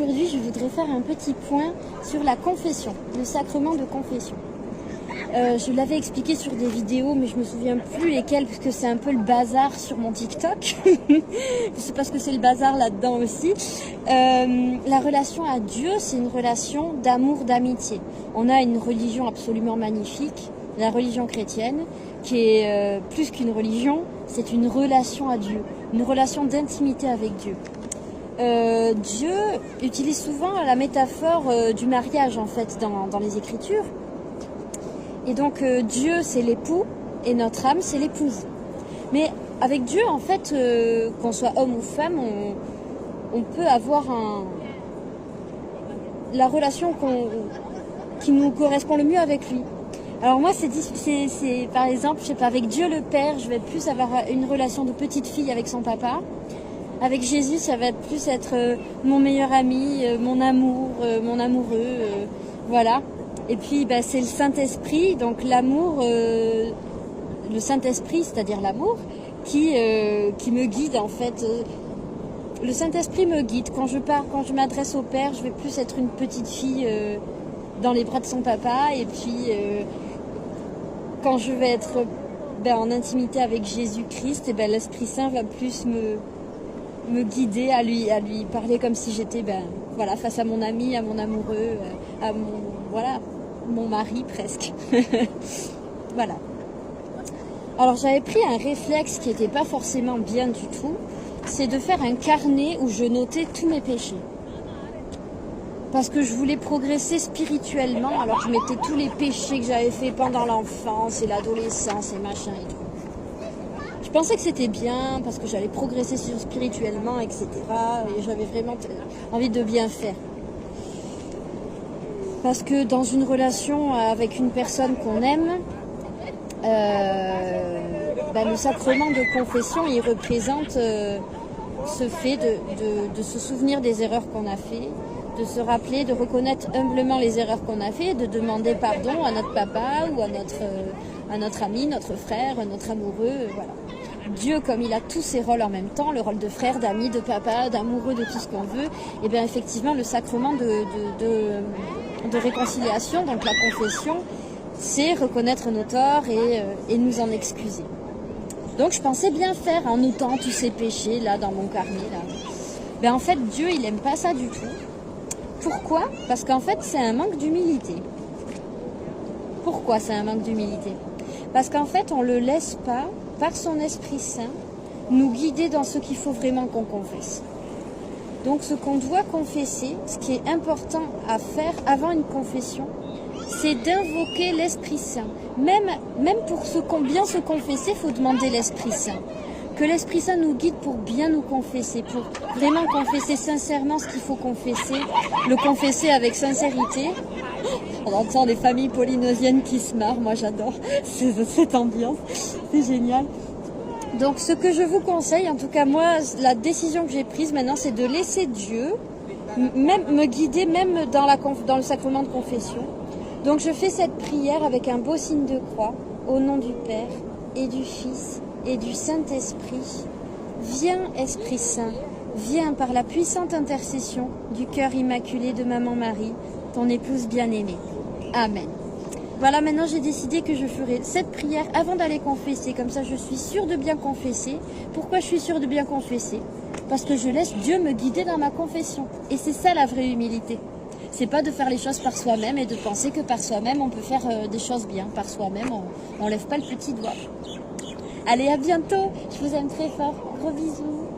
aujourd'hui, je voudrais faire un petit point sur la confession, le sacrement de confession. Je l'avais expliqué sur des vidéos, mais je me souviens plus lesquelles, parce que c'est un peu le bazar sur mon TikTok. Je sais pas ce que c'est le bazar là-dedans aussi. La relation à Dieu, c'est une relation d'amour, d'amitié. On a une religion absolument magnifique, la religion chrétienne, qui est plus qu'une religion, c'est une relation à Dieu, une relation d'intimité avec Dieu. Dieu utilise souvent la métaphore du mariage en fait dans les Écritures. Et donc Dieu c'est l'époux et notre âme c'est l'épouse. Mais avec Dieu en fait, qu'on soit homme ou femme, on peut avoir la relation qui nous correspond le mieux avec lui. Alors moi c'est par exemple, je sais pas, avec Dieu le Père, je vais plus avoir une relation de petite fille avec son papa. Avec Jésus, ça va plus être mon meilleur ami, mon amour, mon amoureux, voilà. Et puis, c'est le Saint-Esprit, donc l'amour, le Saint-Esprit, c'est-à-dire l'amour, qui me guide en fait. Le Saint-Esprit me guide. Quand je m'adresse au Père, je vais plus être une petite fille dans les bras de son papa. Et puis, quand je vais être en intimité avec Jésus-Christ, et l'Esprit Saint va plus me guider, à lui parler comme si j'étais face à mon ami, à mon amoureux, à mon mari presque. Voilà. Alors j'avais pris un réflexe qui n'était pas forcément bien du tout, c'est de faire un carnet où je notais tous mes péchés. Parce que je voulais progresser spirituellement, alors je mettais tous les péchés que j'avais fait pendant l'enfance et l'adolescence et machin et tout. Je pensais que c'était bien parce que j'allais progresser spirituellement, etc. Et j'avais vraiment envie de bien faire. Parce que dans une relation avec une personne qu'on aime, le sacrement de confession, il représente ce fait de se souvenir des erreurs qu'on a fait, de se rappeler, de reconnaître humblement les erreurs qu'on a fait, de demander pardon à notre papa ou à notre ami, notre frère, notre amoureux, voilà. Dieu, comme il a tous ses rôles en même temps, le rôle de frère, d'ami, de papa, d'amoureux, de tout ce qu'on veut, et bien effectivement le sacrement de réconciliation, donc la confession, c'est reconnaître nos torts et nous en excuser. Donc je pensais bien faire en notant tous ces péchés là dans mon carnet là. En fait Dieu il aime pas ça du tout. Pourquoi ? Parce qu'en fait c'est un manque d'humilité. Pourquoi c'est un manque d'humilité ? Parce qu'en fait on le laisse pas, par son Esprit Saint, nous guider dans ce qu'il faut vraiment qu'on confesse. Donc ce qu'on doit confesser, ce qui est important à faire avant une confession, c'est d'invoquer l'Esprit Saint. Même pour bien se confesser, il faut demander l'Esprit Saint. Que l'Esprit Saint nous guide pour bien nous confesser, pour vraiment confesser sincèrement ce qu'il faut confesser, le confesser avec sincérité. On entend des familles polynosiennes qui se marrent, moi j'adore cette ambiance, c'est génial. Donc ce que je vous conseille, en tout cas moi, la décision que j'ai prise maintenant, c'est de laisser Dieu me guider, même dans le sacrement de confession. Donc je fais cette prière avec un beau signe de croix, au nom du Père et du Fils et du Saint-Esprit. Viens Esprit Saint, viens par la puissante intercession du cœur immaculé de Maman Marie, ton épouse bien-aimée. Amen. Voilà, maintenant j'ai décidé que je ferai cette prière avant d'aller confesser, comme ça je suis sûre de bien confesser. Pourquoi je suis sûre de bien confesser ? Parce que je laisse Dieu me guider dans ma confession. Et c'est ça la vraie humilité. C'est pas de faire les choses par soi-même et de penser que par soi-même on peut faire des choses bien. Par soi-même, on lève pas le petit doigt. Allez, à bientôt. Je vous aime très fort. Gros bisous.